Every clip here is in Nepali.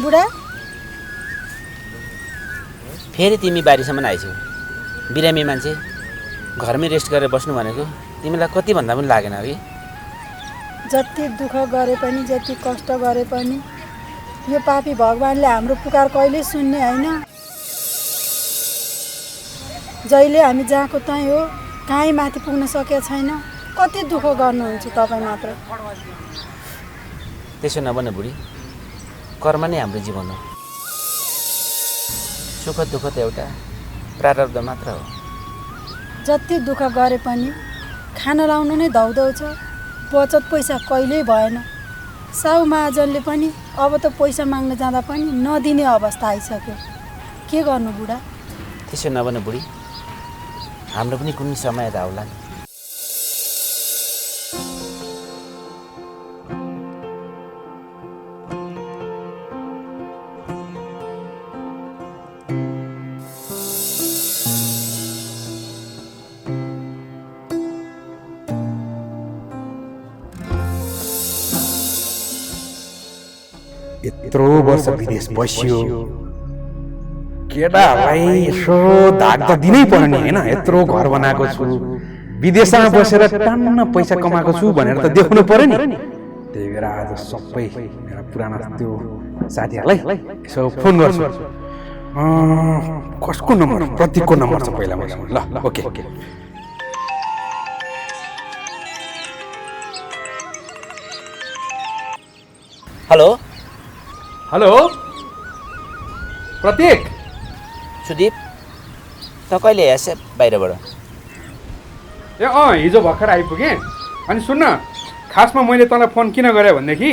बुढा? फेरि तिमी बारीसम्म आइछौ। बिरामी मान्छे घरमै रेस्ट गरेर बस्नु भनेको तिमीलाई कति भन्दा पनि लागेन कि? जति दुःख गरे पनि जति कष्ट गरे पनि यो पापी भगवानले हाम्रो पुकार कहिले सुन्ने होइन। जहिले हामी जहाँको त्यहीँ हो, कहीँ माथि पुग्न सकेका छैन। कति दुःख गर्नुहुन्छ तपाईँ मात्र। त्यसो नभन बुढी, कर्म नै हाम्रो जीवन हो। सुख दुःख त एउटा प्रारब्ध मात्र हो। जति दुःख गरे पनि खाना लाउनु नै धौधौ छ। बचत पैसा कहिल्यै भएन। साउ महाजनले पनि अब त पैसा माग्न जाँदा पनि नदिने अवस्था आइसक्यो। के गर्नु बुढा? त्यसो नभन बुढी, हाम्रो पनि कुनै समय त आउला। यत्रो वर्ष विदेश बस्यो, केटालाई यसो धाक त दिनै पर्ने होइन। यत्रो घर बनाएको छु, विदेशमा बसेर टन्न पैसा कमाएको छु भनेर त देख्नु पर्यो नि। त्यही भएर आज सबै मेरा पुराना त्यो साथीहरूलाई यसो फोन गर्छु। कसको नम्बर? प्रतीकको नम्बर छ पहिला मसँग। ल ओके। हेलो हेलो प्रतीक। सुदीप, त कहिले आएछ बाहिरबाट? हिजो भर्खर आइपुगेँ। अनि सुन्न, खासमा मैले तँलाई फोन किन गरेँ भनेदेखि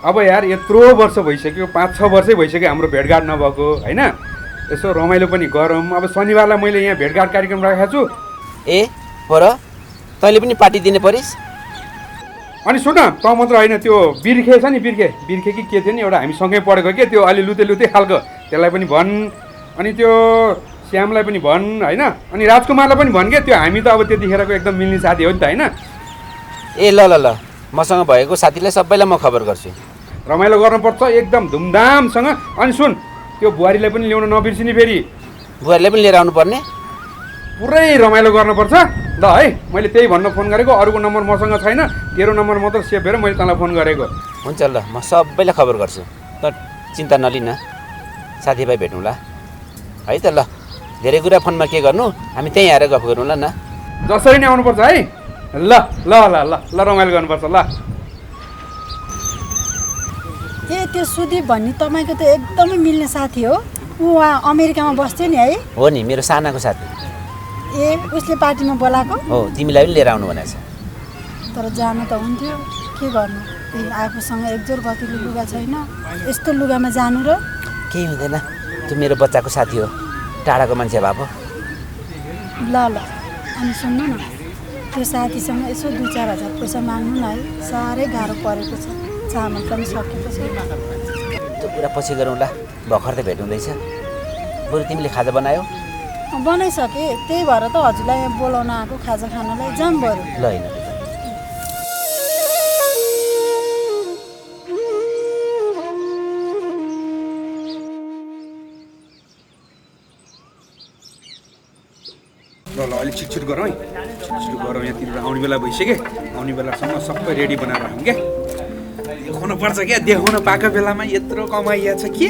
अब यार यत्रो वर्ष भइसक्यो, 5-6 वर्षै भइसक्यो हाम्रो भेटघाट नभएको होइन। यसो रमाइलो पनि गरौँ। अब शनिबारलाई मैले यहाँ भेटघाट कार्यक्रम राखेको छु। ए हो र? तैँले पनि पार्टी दिने परिस्? अनि सुन, त मात्र होइन, त्यो बिर्खे छ नि, बिर्खे कि के थियो नि, एउटा हामी सँगै पढेको के, त्यो अलि लुते खालको, त्यसलाई पनि भन्। अनि त्यो श्यामलाई पनि भन् होइन। अनि राजकुमारलाई पनि भन् के, त्यो हामी त अब त्यतिखेरको एकदम मिल्ने साथी हो नि त होइन। ए ल ल ल, मसँग भएको साथीलाई सबैलाई म खबर गर्छु। रमाइलो गर्नुपर्छ एकदम धुमधामसँग। अनि सुन, त्यो बुहारीलाई पनि ल्याउन नबिर्सिने फेरि। बुहारीलाई पनि लिएर आउनुपर्ने? पुरै रमाइलो गर्नुपर्छ ल है। मैले त्यही भन्न फोन गरेको, अरूको नम्बर मसँग छैन, तेरो नम्बर मात्र सेभ गरेर मैले तँलाई फोन गरेको। हुन्छ ल, म सबैलाई खबर गर्छु। त चिन्ता नलिन, साथीभाइ भेटौँला है त। ल, धेरै कुरा फोनमा के गर्नु, हामी त्यहीँ आएर गफ गरौँ ल न। जसरी नै आउनुपर्छ है। ल ल ल ल ल रमाइलो गर्नुपर्छ ल। ए त्यो सुदीप भन्ने तपाईँको त एकदमै मिल्ने साथी हो। ऊ वहाँ अमेरिकामा बस्थ्यो नि है? हो नि, मेरो सानाको साथी। ए उसले पार्टीमा बोलाएको? हो, तिमीलाई पनि लिएर आउनु भनेको छ। तर जानु त हुन्थ्यो, के गर्नु। आफूसँग एकजोर गतिलो लुगा छैन, यस्तो लुगामा जानु र? केही हुँदैन, त्यो मेरो बच्चाको साथी हो, टाढाको मान्छे भए पो। ल ल, अनि सुन्नु न, त्यो साथीसँग यसो 2-4 हजार पैसा माग्नु न है। साह्रै गाह्रो परेको छ, चामल पनि सकेको छैन। त्यो कुरा पछि गरौँ ल, भर्खर त भेट हुँदैछ। बरु तिमीले खाजा बनायौ? बनाइसकेँ, त्यही भएर त हजुरलाई यहाँ बोलाउन आएको खाजा खानलाई। जाम बरु। ल होइन, ल ल अलिक छिटछिट गरौँ है, छिटछिट गरौँ। यहाँतिर आउने बेला भइसक्यो, आउने बेलासम्म सबै रेडी बनाएर राखौँ क्या। देखाउनु पर्छ क्या, देखाउन पाएको बेलामा यत्रो कमाइया छ के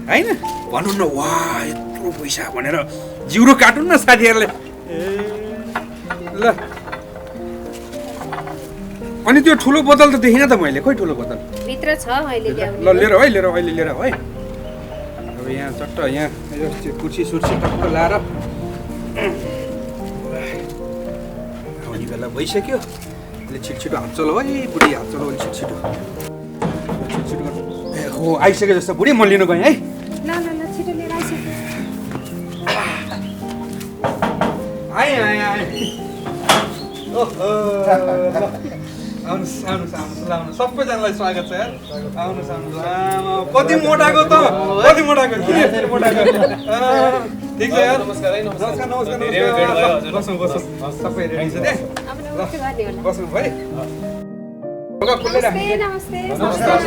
होइन। भनौँ न, वाह यत्रो पैसा भनेर जिउरो काटौँ न साथीहरूले। ल अनि त्यो ठुलो बोतल त देखिनँ त मैले, खोइ ठुलो बोतल भित्र छ अहिले ल्याउने। ल लिएर है, अहिले लिएर है। अब यहाँ चट्ट यहाँ कुर्सी सुर्सी टक्क लाएर आउने बेला भइसक्यो। अहिले छिटछिटो हात चलाऊ है बुढी, हात चलाऊ अलि छिटछिटो गर्नु। ए हो, आइसक्यो जस्तो बुढी, म लिनु गएँ है। ल ल ल छिटो लिएर आइसक्यो। आएँ। ओहो, आउनुहोस् ल, आउनुहोस्, सबैजनालाई स्वागत छ यार। आउनुहोस् आउनुहोस्। कति मोटाको त, कति मोटाको, किन यसरी मोटाको? ठिक छ यार, नमस्कार। बस्नु सबै रेडी छ त्यहाँ, बस्नु भाइ। ढोका खुल्लै राख्नु नमस्ते नमस्कार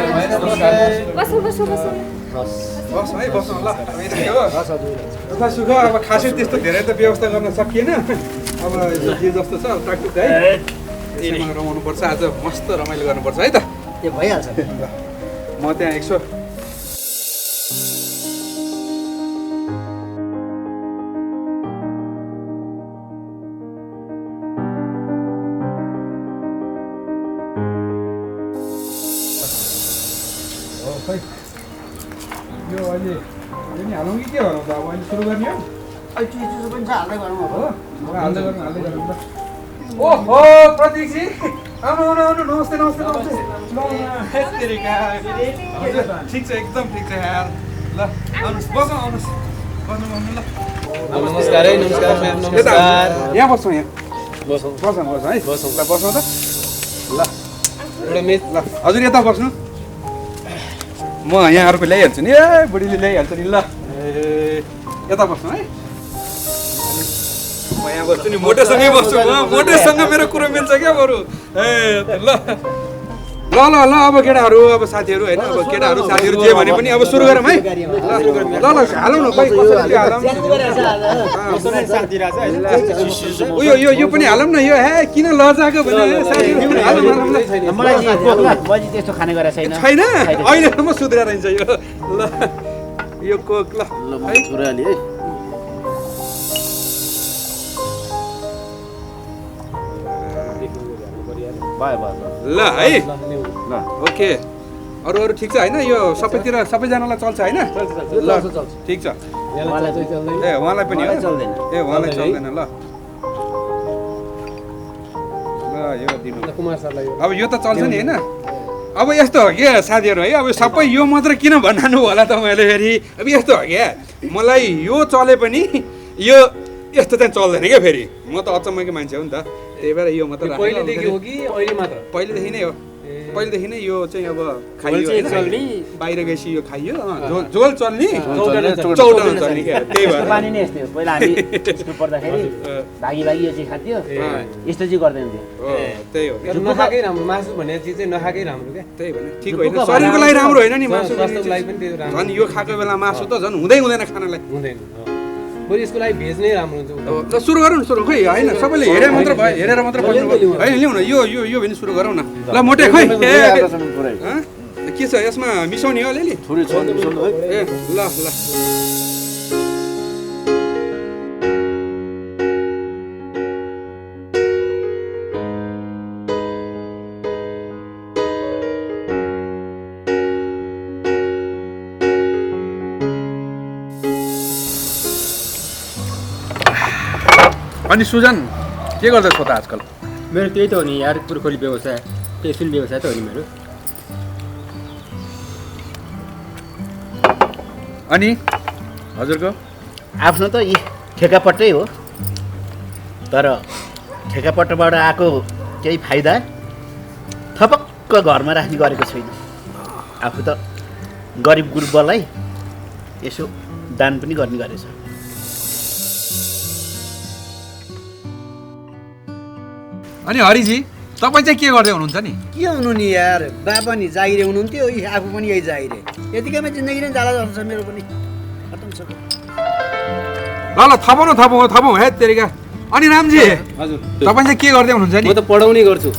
बसो बसो बसो बस है बस्नु ल दुःख सुख अब खासै त्यस्तो धेरै त व्यवस्था गर्न सकिएन अब जे जस्तो छ टाकटुक है त्यसमा रमाउनुपर्छ आज मस्त रमाइलो गर्नुपर्छ है त त्यो भइहाल्छ म त्यहाँ एकसो यो अहिले यो नि हालौँ कि के गरौँ त अब अहिले सुरु गर्ने हो अहिले चिसो पनि छ हाल्दै गर्नु हो हाल्दै गर्नु ल ओहो प्रतीकजी आउनु आउनु आउनु नमस्ते नमस्ते नमस्ते हजुर ठिक छ एकदम ठिक छ यार ल आउनुहोस् बसौँ आउनुहोस् गर्नु गर्नु ल नमस्कार है नमस्कार यता यहाँ बस्छौँ यहाँ बसौँ बसौँ बसौँ है बसौँ। ल बसौँ त ल एउटा मेच ल हजुर यता बस्नु म यहाँ अर्को ल्याइहाल्छु नि ए बुढीले ल्याइहाल्छु नि ल ए यता बस्नु है म यहाँ बस्छु नि मोटेसँगै बस्छु म मोटेसँग मेरो कुरो मिल्छ क्या बरु ए ल ल ल ल अब केटाहरू अब साथीहरू होइन अब केटाहरू साथीहरू जे भने पनि अब सुरु गरौँ है ल ल हालौँ न खै कसरी हालौँ उयो यो यो पनि हालौँ न यो हे किन लजाएको भने साथीहरू हालौँ हालौँ ल मलाई मैले त्यस्तो खाने गरेको छैन छैन अहिलेसम्म सुध्रा रहन्छ यो ल यो कोक ल है छोराले है भयो भयो ल है ल ओके अरू अरू ठिक छ होइन यो सबैतिर सबैजनालाई चल्छ होइन ल ठिक छ ए उहाँलाई पनि हो चल्दैन ए उहाँलाई चल्दैन ल ल यो दिनु अब यो त चल्छ नि होइन अब यस्तो हो क्या साथीहरू है अब सबै यो मात्र किन भन्नु होला तपाईँले फेरि अब यस्तो हो क्या मलाई यो चले पनि यो यस्तो चाहिँ चल्दैन क्या फेरि म त अचम्मकै मान्छे हो नि त त्यही भएर यो मात्र पहिलेदेखि हो कि अहिले मात्र पहिलेदेखि नै हो पहिलेदेखि नै यो चाहिँ अब खाइयो होइन बाहिर गएपछि यो खाइयो झोल चल्ने चौटन चल्ने क्या त्यही भएर पानी नै यस्तै हो पहिला हामी स्कुल पढ्दाखेरि भागी भागी यो चाहिँ खान्थ्यो यस्तो चाहिँ गर्दैन थियो हो त्यही हो क्या नखाएकै राम्रो मासु भन्ने चिज चाहिँ नखाएकै राम्रो क्या त्यही भने ठिक होइन शरीरको लागि राम्रो होइन नि मासु स्वास्थ्यको लागि पनि त्यो राम्रो झन् यो खाएको बेला मासु त झन् हुँदै हुँदैन खानालाई हुँदैन बरु यसको लागि भेज नै राम्रो हुन्छ ल सुरु गरौँ न सुरु खै होइन सबैले हेरेर मात्र भयो हेरेर मात्र बस्नु होइन ल्याउँ न यो भने सुरु गरौँ न ल मोटे खै के छ यसमा मिसाउने हो अलिअलि ए ल ल अनि सुजन के गर्दैछौ त आजकल मेरो त्यही त हो नि यार पुर्खोली व्यवसाय टेक्सटाइल व्यवसाय त हो नि मेरो अनि हजुरको आफ्नो त यी ठेकापट्टै हो तर ठेकापट्टबाट आएको केही फाइदा थपक्क घरमा राख्ने गरेको छैन आफू त गरिब गुरुबालाई यसो दान पनि गर्ने गरेछ अनि हरिजी तपाईँ चाहिँ के गर्दै हुनुहुन्छ नि के हुनु नि यार बा पनि जागिरे हुनुहुन्थ्यो आफू पनि यही जागिरे यतिकैमा जिन्दगी नै जाला जान्छ मेरो पनि खतम छ ल ल थपौँ है तेरिका अनि रामजी हजुर तपाईँ चाहिँ के गर्दै हुनुहुन्छ नि म त पढाउने गर्छु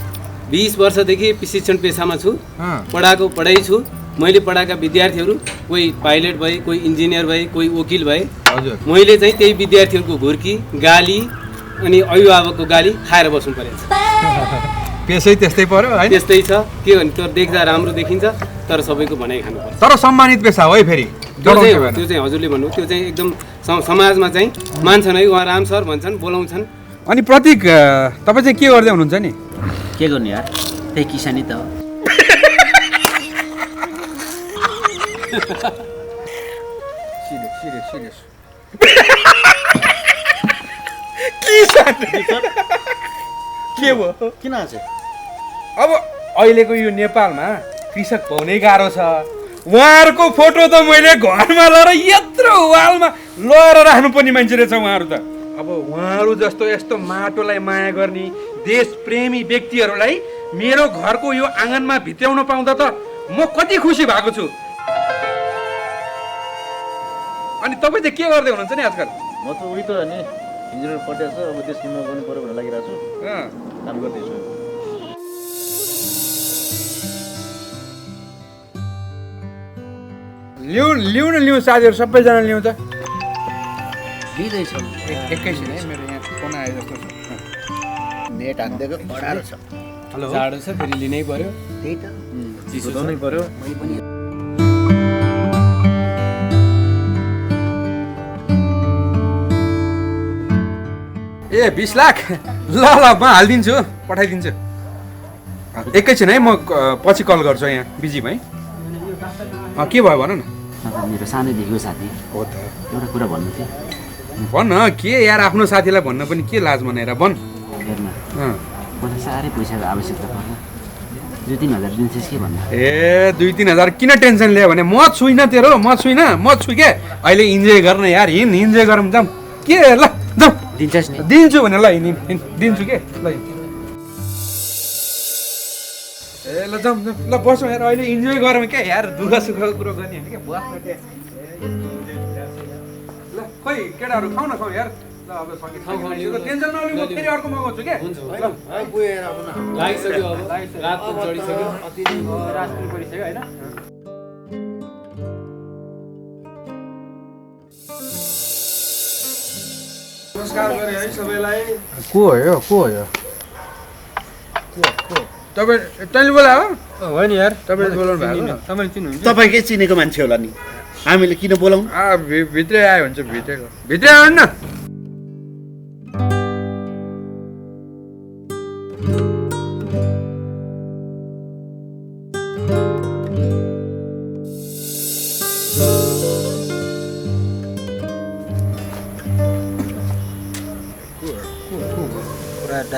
20 वर्षदेखि शिक्षण पेसामा छु पढाएको पढाइ छु मैले पढाएका विद्यार्थीहरू कोही पाइलट भए कोही इन्जिनियर भए कोही वकिल भए हजुर मैले चाहिँ त्यही विद्यार्थीहरूको घुर्की गाली अनि अभिभावकको गाली खाएर बस्नु परेको छ पेसै त्यस्तै पर्यो है त्यस्तै छ के भने त्यो देख्दा राम्रो देखिन्छ तर सबैको भनाइ खानुपर्छ तर सम्मानित पेसा हो है फेरि त्यो चाहिँ हजुरले भन्नु त्यो चाहिँ एकदम समाजमा चाहिँ मान्छन् है उहाँ राम सर भन्छन् बोलाउँछन् अनि प्रतीक तपाईँ चाहिँ के गर्दै हुनुहुन्छ नि के गर्नु यार त्यही किसानी त हो सिरियस के भयो किन हाँसे अब अहिलेको यो नेपालमा कृषक पाउनै गाह्रो छ उहाँहरूको फोटो त मैले घरमा लगेर यत्रो वालमा लगेर राख्नुपर्ने मान्छे रहेछ उहाँहरू त अब उहाँहरू जस्तो यस्तो माटोलाई माया गर्ने देश प्रेमी व्यक्तिहरूलाई मेरो घरको यो आँगनमा भित्र्याउन पाउँदा त म कति खुसी भएको छु। अनि तपाईँ चाहिँ के गर्दै हुनुहुन्छ नि आजकल? म त उही त नि इन्जिनियर पढ्दैछ, अब देश निर्माण गर्नु पर्यो भनेर लागिरहेको छु, काम गर्दैछु। लिउँ साथीहरू सबैजना लिउँ त। लिँदैछौँ एकैछिन है, मेरो यहाँ फोन आयो जस्तो छ। नेट हानिदिएको बढाएर छ। हेलो, जाडो छ फेरि लिनै पर्यो। त्यही त बुझाउनै पर्यो। ए 20 लाख ल ल म हालिदिन्छु, पठाइदिन्छु। एकैछिन है, म पछि कल गर्छु यहाँ बिजी भएँ। के भयो भन न। मेरो सानैदेखिको साथी हो त, एउटा कुरा भन्नु थियो। भन्न के यार, आफ्नो साथीलाई भन्न पनि के लाज मनाएर भन्। हेर्न मलाई साह्रै पैसाको आवश्यकता पर्छ। 2-3 हजार दिन्छस् के भन्नु? ए 2-3 हजार किन टेन्सन लियो भने म छुइनँ तेरो, म छु के। अहिले इन्जोय गर्न यार, इन्जोय गरौँ जाउँ के। ल जाउँ, दिन्छस् नि? दिन्छु भने ल दिन्छु के। ल ए ल जाउँ ल बसौँ यार, अहिले इन्जोय गरौँ क्या यार, दुःख सुखको कुरो गर्ने होइन क्या, बस्न के। ल खोइ केटाहरू खाउँ न खाउँ यार। ल अब सके टेन्सन नलिनु, म फेरि अर्को मगाउँछु के। लागिसक्यो, अब रात पनि चढिसक्यो, अति रात पनि परिसक्यो होइन। नमस्कार गरे है सबैलाई। को हो यो? तपाईँ तैँले बोलायो? हो नि यार, तपाईँले बोलाउनु भएको? तपाईँले चिन्नुहुन्छ? तपाईँकै चिनेको मान्छे होला नि, हामीले किन बोलाउँ? भित्रै आयो भने चाहिँ भित्रै आउनु न।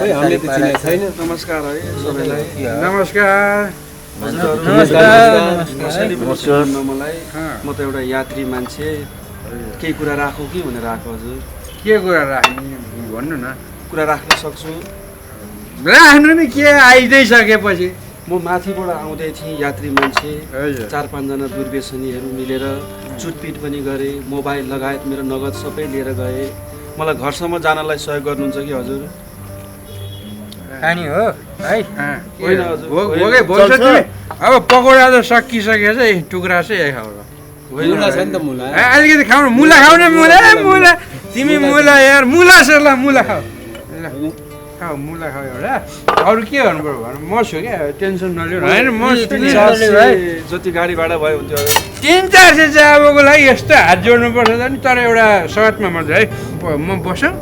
हामीले त चिनेको छैन। नमस्कार है सबैलाई। नमस्कार। मलाई म त एउटा यात्री मान्छे, केही कुरा राखौँ कि भनेर आएको हजुर। के कुरा राख्ने भन्नु न। कुरा राख्न सक्छु। राख्नु नि, के आइदिइसकेपछि। म माथिबाट आउँदै थिएँ, यात्री मान्छे, हजुर। 4-5 जना दुर्व्यसनीहरू मिलेर चुटपिट पनि गरे, मोबाइल लगायत मेरो नगद सबै लिएर गए। मलाई घरसम्म जानलाई सहयोग गर्नुहुन्छ कि हजुर? खानी हो है? होइन हजुर, भोगै भोग्छ तिमी। अब पकौडा त सकिसकेछ, टुक्रा चाहिँ यही खाऊ। मुला छ नि त, मुला। अलिकति खाऊ न, मुला खाऊ न। मुला तिमी मुला यार, मुला छ ल, मुला खाऊ। ल खाऊ, मुला खाऊ एउटा। अरू के गर्नु पर्यो भन, म छु क्या, टेन्सन नलिनु होइन। म छु नि। 400 जति गाडी भाडा भयो हुन्थ्यो। 300-400 चाहिँ अबको लागि यस्तो हात जोड्नुपर्छ नि, तर एउटा सर्तमा मात्रै है। म बसौँ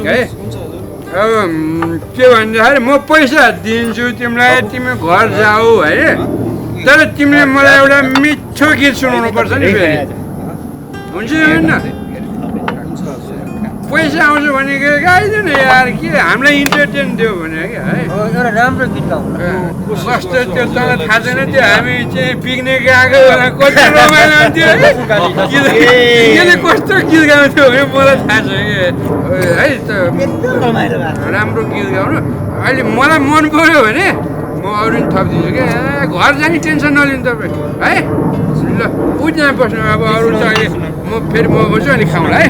है। अब के भन्दाखेरि म पैसा दिन्छु तिमीलाई, तिमी घर जाऊ है, तर तिमीले मलाई एउटा मिठो गीत सुनाउनु पर्छ नि फेरि। हुन्छ होइन? पैसा आउँछ भने गाइदिनु यार, के हामीलाई इन्टरटेन दियो भने क्या है। एउटा राम्रो गीत गाउँ। कस्तो त्यो तँलाई थाहा छैन, त्यो हामी चाहिँ पिकनिक गएको बेला कति रमाइलो हुन्थ्यो है। यसले कस्तो गीत गाउँथ्यो भने मलाई थाहा छ कि है। त राम्रो गीत गाउनु। अहिले मलाई मन पऱ्यो भने म अरू नि थपिदिन्छु क्या। घर जाने टेन्सन नलिनु तपाईँ है। ल उठ्न बस्नु, अब अरू त अहिले म फेरि मगाउँछु अनि खाउँला है।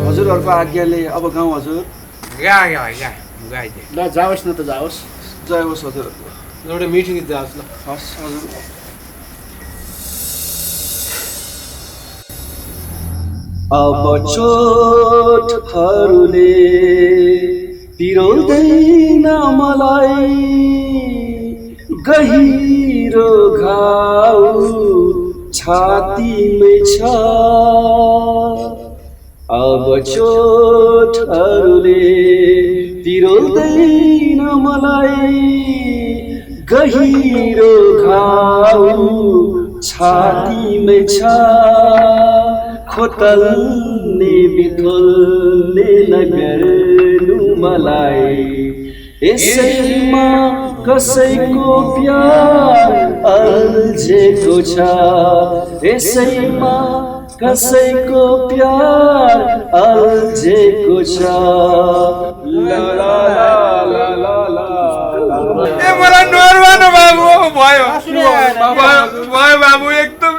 हजुरहरूको आज्ञाले अब गाउँ हजुर। गाइदिए ल जाओस् न त, जाओस्। जय होस् हजुर। एउटा मिठो गीत जाओस् ल। हस् हजुर। अब चोटहरूले पिरोल्दैन मलाई, गहिरो घाउ छातीमै छ। अब चोटहरूले पिरोल्दैन मलाई, गहिरो घाउ छातीमै छ। खोतल्ने बिथोल्ने नगर्नु मलाई, यसैमा कसैको प्यार अल्झेको छ यसैमा कसैको प्यार अल्झेको छ ला ला ला ला ला ए मलाई नर्वानु बाबु भयो भयो बाबु एकदम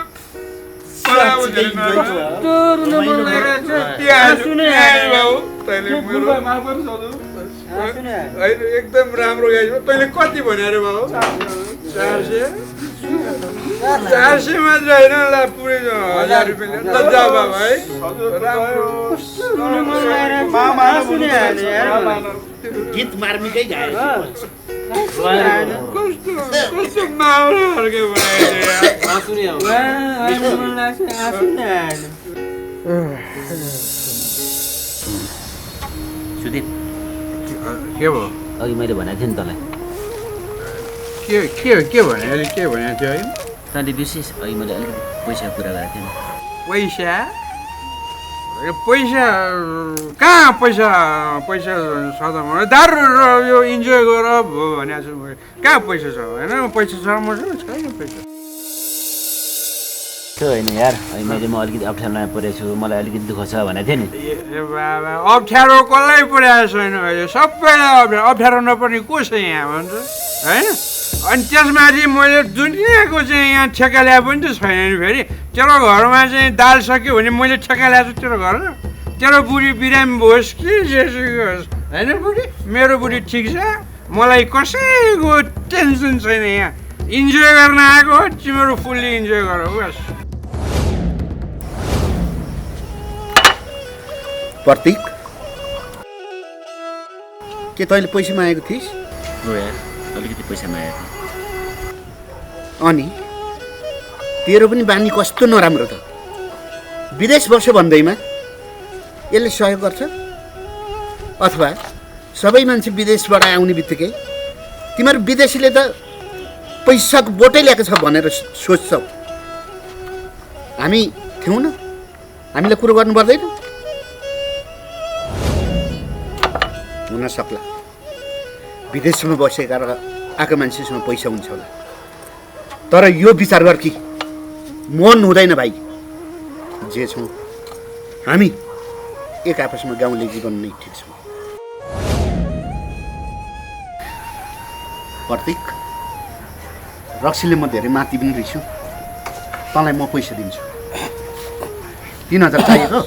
एकदम राम्रो गाइस तैँले कति भने अरे बाबु 400 मात्र होइन ला पुरै 1000 रुपियाँ ल जा बाबु है गीत मार्मिकै गाए कस्तो माउराहरुकै सुदीप के भयो अघि मैले भनेको थिएँ नि तँलाई के भने अहिले के भनेको थियो है तैँले विशेष अघि मैले अलिकति पैसाको कुरा गरेको थिएँ नि पैसा पैसा कहाँ पैसा पैसा सदा दारु यो इन्जोय गर भनेको छु कहाँ पैसा छ होइन पैसा छ मसँग छैन पैसा त्यो होइन यार अहिले मैले म अलिकति अप्ठ्यारोमा परेको छु मलाई अलिकति दुःख छ भनेको थिएँ नि ए बाबा अप्ठ्यारो कसलाई परेको छैन अहिले सबैलाई अप्ठ्यारो नपर्ने को छ यहाँ भन्छ होइन अनि त्यसमाथि मैले दुनियाँको चाहिँ यहाँ ठेका ल्याए पनि त छैन नि फेरि तेरो घरमा चाहिँ दाल सक्यो भने मैले ठेका ल्याएको छु तेरो घरमा तेरो बुढी बिरामी होस् कि जेसुकै होस् होइन बुढी मेरो बुढी ठिक छ मलाई कसैको टेन्सन छैन यहाँ इन्जोय गर्न आएको तिमीहरू फुल्ली इन्जोय गर बस प्रतीक के तैँले पैसा मागेको थिइस् हो यार अलिकति पैसा मागेको अनि तेरो पनि बानी कस्तो नराम्रो त विदेश बस्यो भन्दैमा यसले सहयोग गर्छ अथवा सबै मान्छे विदेशबाट आउने बित्तिकै तिमीहरू विदेशीले त पैसाको बोटै ल्याएको छ भनेर सोच्छौ हामी थियौँ न हामीलाई कुरो गर्नु पर्दैन हुन सक्ला विदेशमा बसेका र आएको मान्छेसँग पैसा हुन्छ होला तर यो विचार गर कि मन हुँदैन भाइ जे छौँ हामी एक आपसमा गाउँले जीवन नै ठिक छौँ प्रतीक रक्सीले म धेरै माथि पनि रहेछु तँलाई म पैसा दिन्छु 3000 चाहिएको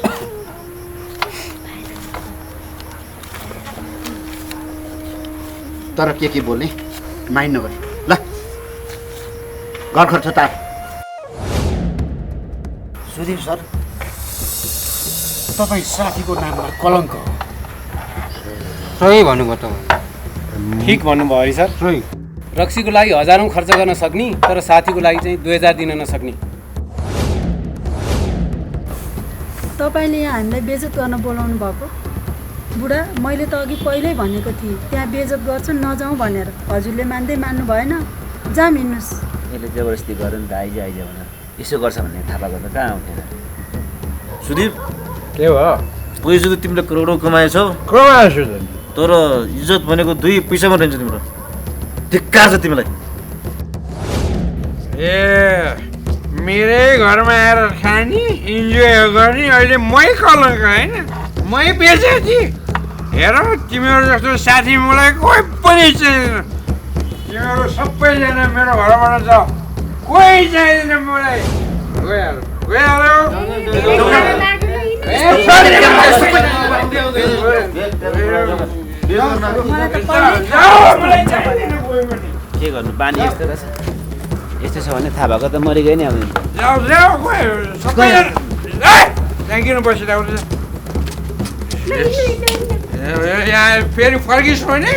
तर के बोल्ने माइन्ड नगर्नु ल घर खर्च तार सुदीप सर तपाईँ साथीको नाममा कलङ्क हो सही भन्नुभयो तपाईँ ठिक भन्नुभयो है सर सही रक्सीको लागि हजारौँ खर्च गर्न सक्ने तर साथीको लागि चाहिँ 2000 दिन नसक्ने तपाईँले यहाँ हामीलाई बेइज्जत गर्न बोलाउनु भएको बुढा मैले त अघि पहिल्यै भनेको थिएँ त्यहाँ बेइज्जत गर्छन् नजाउँ भनेर हजुरले मान्दै मान्नु भएन जाम हिँड्नुहोस् यसले जबरजस्ती गर्यो नि त आइज भनेर यसो गर्छ भन्ने थाहा पाएको त कहाँ आउँथेन सुदीप के भयो पैसा त तिमीले करोडौँ कमाएछौ कमाएछु त तर इज्जत भनेको 2 पैसामा रहन्छ तिम्रो धिक्कार छ तिमीलाई ए मेरै घरमा आएर खाने इन्जोय गर्ने अहिले मै कलङ्क होइन मै बेचेँ हेर तिमीहरू जस्तो साथी मलाई कोही पनि चाहिँदैन तिमीहरू सबैजना मेरो घरबाट जाऊ कोही चाहिँदैन मलाई गइहाल्यो के गर्नु बानी यस्तो रहेछ यस्तो छ भने थाहा भएको त मरिगयो नि अब त्यहाँ किन बसिरहेको यहाँ फेरि फर्किस् भने